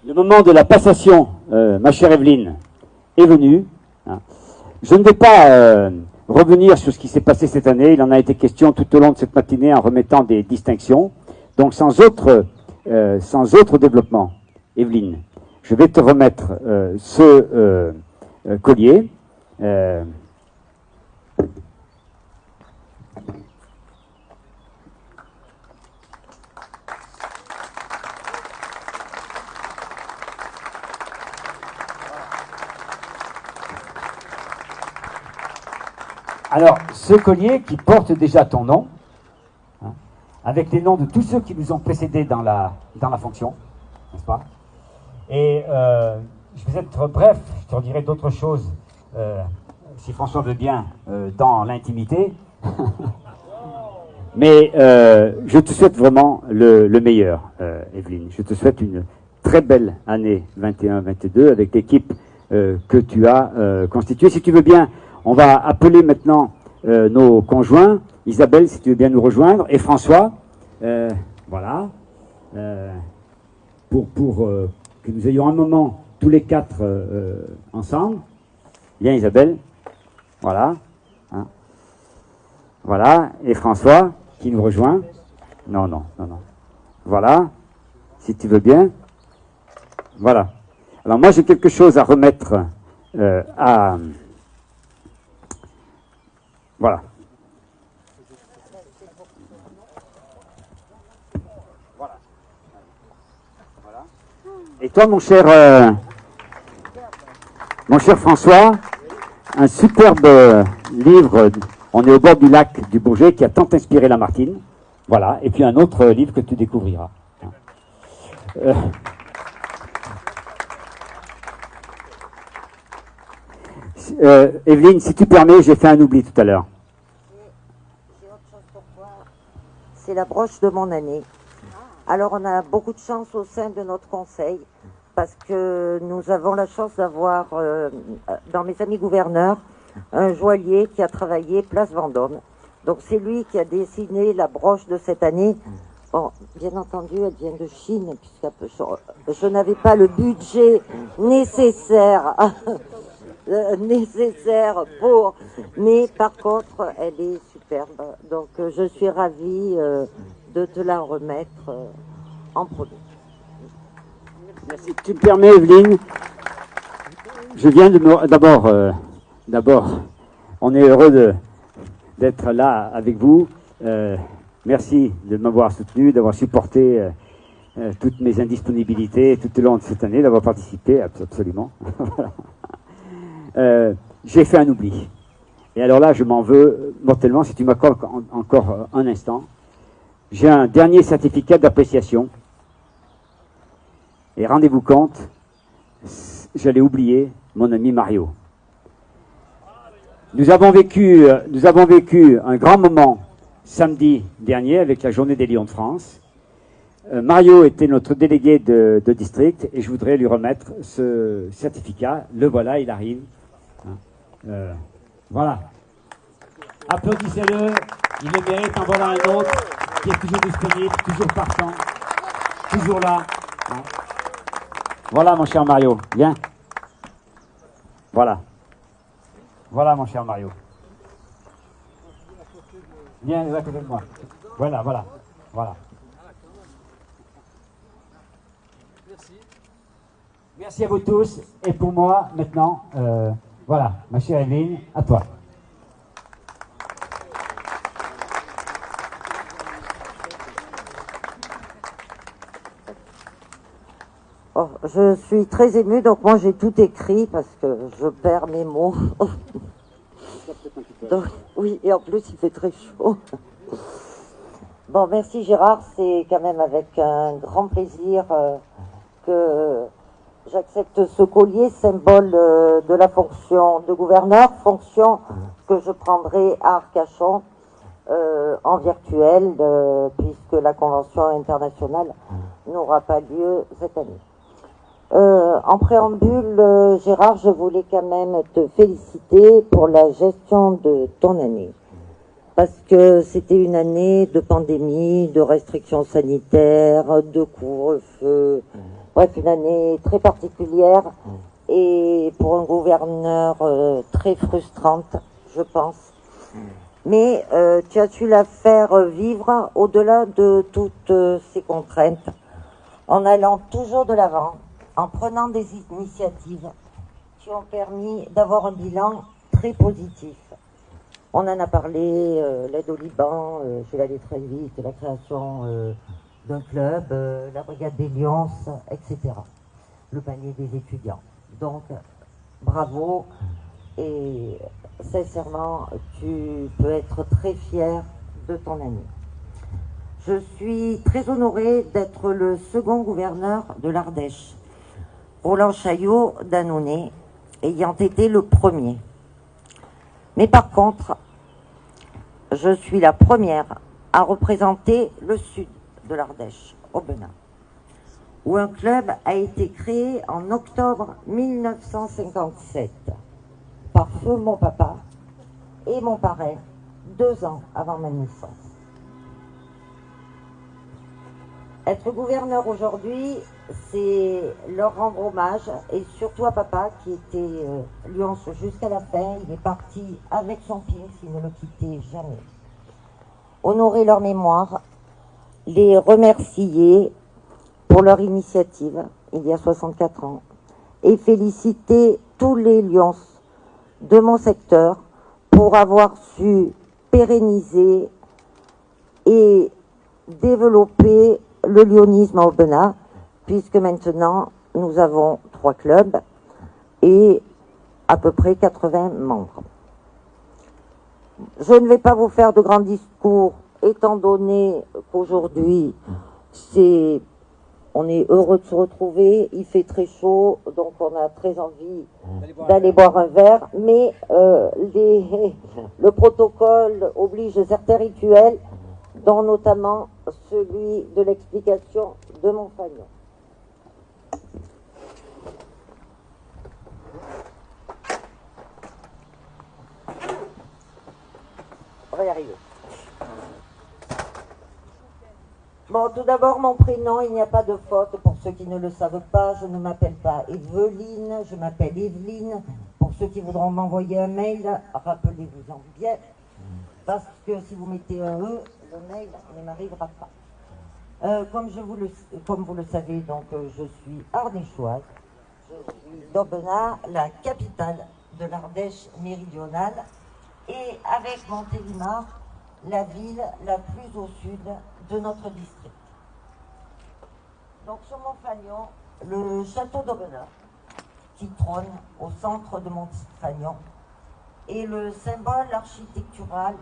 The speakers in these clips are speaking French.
Le moment de la passation, ma chère Evelyne, est venu. Hein. Je ne vais pas revenir sur ce qui s'est passé cette année. Il en a été question tout au long de cette matinée en remettant des distinctions. Donc sans autre développement, Evelyne, je vais te remettre ce collier. Alors, ce collier qui porte déjà ton nom, hein, avec les noms de tous ceux qui nous ont précédés dans la fonction, n'est-ce pas? Et je vais être bref, je te redirai d'autres choses, si François veut bien, dans l'intimité. Mais je te souhaite vraiment le meilleur, Evelyne. Je te souhaite une très belle année 21-22 avec l'équipe que tu as constituée. Si tu veux bien, on va appeler maintenant nos conjoints. Isabelle, si tu veux bien nous rejoindre, et François, voilà, pour que nous ayons un moment tous les quatre ensemble. Bien, Isabelle, voilà, hein. Voilà, et François qui nous rejoint. Non. Voilà, si tu veux bien. Voilà. Alors moi j'ai quelque chose à remettre à... Voilà. Voilà. Et toi, mon cher François, un superbe livre, on est au bord du lac du Bourget, qui a tant inspiré Lamartine. Voilà. Et puis un autre livre que tu découvriras. Evelyne, si tu permets, j'ai fait un oubli tout à l'heure. J'ai autre chose pour toi. C'est la broche de mon année. Alors on a beaucoup de chance au sein de notre conseil parce que nous avons la chance d'avoir dans mes amis gouverneurs un joaillier qui a travaillé place Vendôme. Donc c'est lui qui a dessiné la broche de cette année. Bon, bien entendu, elle vient de Chine puisque je n'avais pas le budget nécessaire. Pour, mais par contre elle est superbe, donc je suis ravie de te la remettre en premier. Merci. Tu me permets, Evelyne, je viens de me... D'abord, on est heureux d'être là avec vous. Merci de m'avoir soutenu, d'avoir supporté toutes mes indisponibilités tout au long de cette année, d'avoir participé, absolument. Voilà. J'ai fait un oubli. Et alors là, je m'en veux mortellement si tu m'accordes encore un instant. J'ai un dernier certificat d'appréciation. Et rendez-vous compte, j'allais oublier mon ami Mario. Nous avons vécu un grand moment samedi dernier avec la journée des Lions de France. Mario était notre délégué de district et je voudrais lui remettre ce certificat. Le voilà, il arrive. Voilà. Applaudissez-le, il le mérite. En voilà un autre qui est toujours disponible, toujours partant, toujours là. Voilà mon cher Mario, viens. Voilà. Voilà mon cher Mario. Viens à côté de moi. Voilà. Merci à vous tous. Et pour moi, maintenant, voilà, ma chère Evelyne, à toi. Oh, je suis très émue, donc moi j'ai tout écrit parce que je perds mes mots. Donc, oui, et en plus il fait très chaud. Bon, merci Gérard, c'est quand même avec un grand plaisir que j'accepte ce collier, symbole de la fonction de gouverneur, fonction que je prendrai à Arcachon en virtuel, puisque la convention internationale n'aura pas lieu cette année. En préambule, Gérard, je voulais quand même te féliciter pour la gestion de ton année. Parce que c'était une année de pandémie, de restrictions sanitaires, de couvre-feu. Bref, une année très particulière et pour un gouverneur très frustrante, je pense. Mais tu as su la faire vivre au-delà de toutes ces contraintes, en allant toujours de l'avant, en prenant des initiatives qui ont permis d'avoir un bilan très positif. On en a parlé, l'aide au Liban, je vais aller très vite, la création d'un club, la brigade des Lions, etc. Le panier des étudiants. Donc, bravo et sincèrement, tu peux être très fier de ton année. Je suis très honorée d'être le second gouverneur de l'Ardèche, Roland Chaillot d'Annonay ayant été le premier. Mais par contre, je suis la première à représenter le sud de l'Ardèche, Aubenas, où un club a été créé en octobre 1957 par feu mon papa et mon parrain 2 ans avant ma naissance. Être gouverneur aujourd'hui, c'est leur rendre hommage, et surtout à papa qui était Lions jusqu'à la fin. Il est parti avec son Pinx, il ne le quittait jamais. Honorer leur mémoire, les remercier pour leur initiative il y a 64 ans et féliciter tous les Lions de mon secteur pour avoir su pérenniser et développer le lyonisme à Aubenas, puisque maintenant nous avons 3 clubs et à peu près 80 membres. Je ne vais pas vous faire de grands discours, étant donné qu'aujourd'hui on est heureux de se retrouver, il fait très chaud, donc on a très envie d'aller boire un verre, mais le protocole oblige certains rituels, dont notamment celui de l'explication de mon fanion. On va y arriver. Bon, tout d'abord, mon prénom, il n'y a pas de faute. Pour ceux qui ne le savent pas, je ne m'appelle pas Evelyne, je m'appelle Evelyne. Pour ceux qui voudront m'envoyer un mail, rappelez-vous-en bien, parce que si vous mettez un E, le mail ne m'arrivera pas. Comme vous le savez, donc, je suis ardéchoise. Je suis d'Aubenas, la capitale de l'Ardèche méridionale, et avec Montélimar, la ville la plus au sud de notre district. Donc sur mon fanion, le château d'Aubenas, qui trône au centre de mon fanion, est le symbole architectural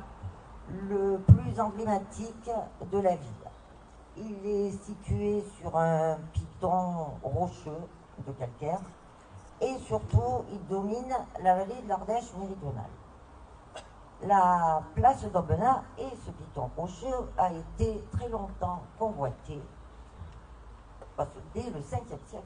le plus emblématique de la ville. Il est situé sur un piton rocheux de calcaire et surtout il domine la vallée de l'Ardèche méridionale. La place d'Aubenas et ce piton rocheux a été très longtemps convoité, parce que dès le 5e siècle.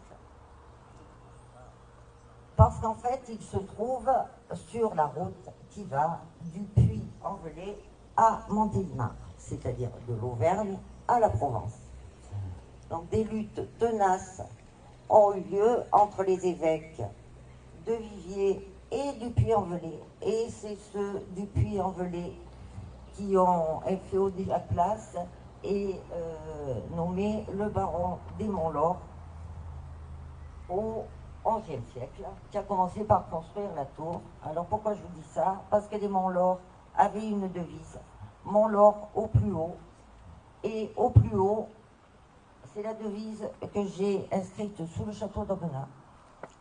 Parce qu'en fait, il se trouve sur la route qui va du Puy-en-Velay à Montélimar, c'est-à-dire de l'Auvergne à la Provence. Donc des luttes tenaces ont eu lieu entre les évêques de Viviers et du Puy-en-Velay. Et c'est ceux du Puy-en-Velay qui ont inféodé la place et nommé le baron des Monts-Laur au XIe siècle, qui a commencé par construire la tour. Alors pourquoi je vous dis ça? Parce que les Monts-Laur avaient une devise, Monts-Laur au plus haut. Et au plus haut, c'est la devise que j'ai inscrite sous le château d'Aubenas,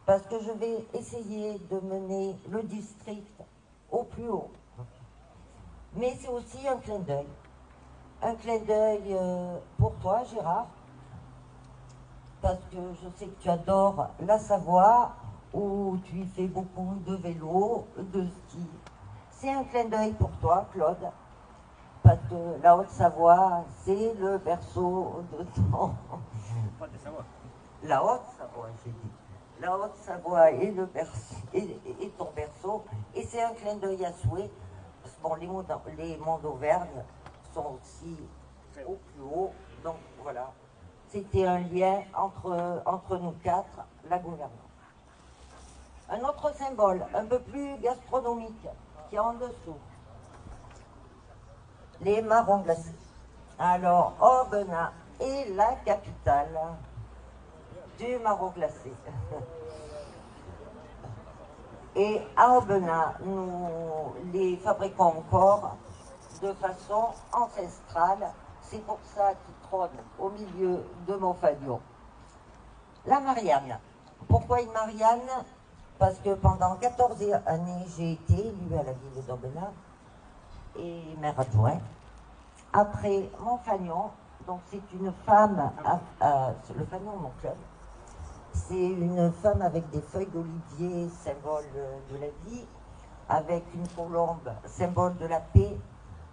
parce que je vais essayer de mener le district au plus haut. Mais c'est aussi un clin d'œil. Un clin d'œil pour toi, Gérard, parce que je sais que tu adores la Savoie, où tu y fais beaucoup de vélo, de ski. C'est un clin d'œil pour toi, Claude, parce que la Haute-Savoie, c'est le berceau de ton... La Haute-Savoie, j'ai dit. La Haute-Savoie est ton berceau, et c'est un clin d'œil à souhait. Parce que bon, les monts d'Auvergne sont aussi au plus haut, donc voilà. c'était un lien entre nous quatre, la gouvernante. Un autre symbole, un peu plus gastronomique, qui est en dessous. Les marrons glacés. Alors, Aubenas est la capitale du marron glacé. Et à Aubenas, nous les fabriquons encore de façon ancestrale. C'est pour ça qu'il trône au milieu de Montfagnon. La Marianne. Pourquoi une Marianne? Parce que pendant 14 années, j'ai été élue à la ville d'Aubenas et maire adjoint. Après Montfagnon, donc c'est une femme, le Fagnon, mon club, c'est une femme avec des feuilles d'olivier, symbole de la vie, avec une colombe, symbole de la paix.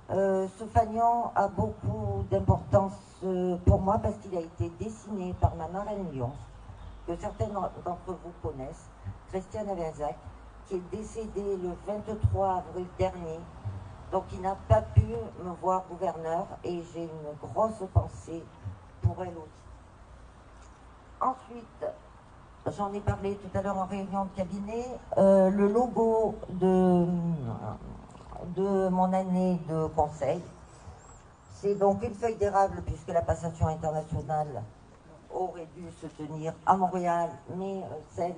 Ce fanion a beaucoup d'importance pour moi parce qu'il a été dessiné par ma marraine Lyon, que certains d'entre vous connaissent, Christiane Avenzac, qui est décédée le 23 avril dernier, donc il n'a pas pu me voir gouverneur et j'ai une grosse pensée pour elle aussi. Ensuite, j'en ai parlé tout à l'heure en réunion de cabinet, le logo de mon année de conseil. C'est donc une feuille d'érable puisque la passation internationale aurait dû se tenir à Montréal, mais celle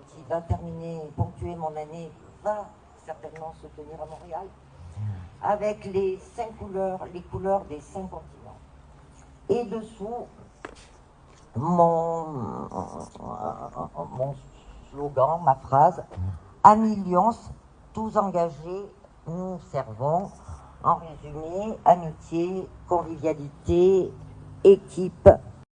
qui va terminer, ponctuer mon année, va certainement se tenir à Montréal, avec les 5 couleurs, les couleurs des 5 continents. Et dessous, mon slogan, ma phrase, Amis Lions, tous engagés, nous servons. En résumé, amitié, convivialité, équipe,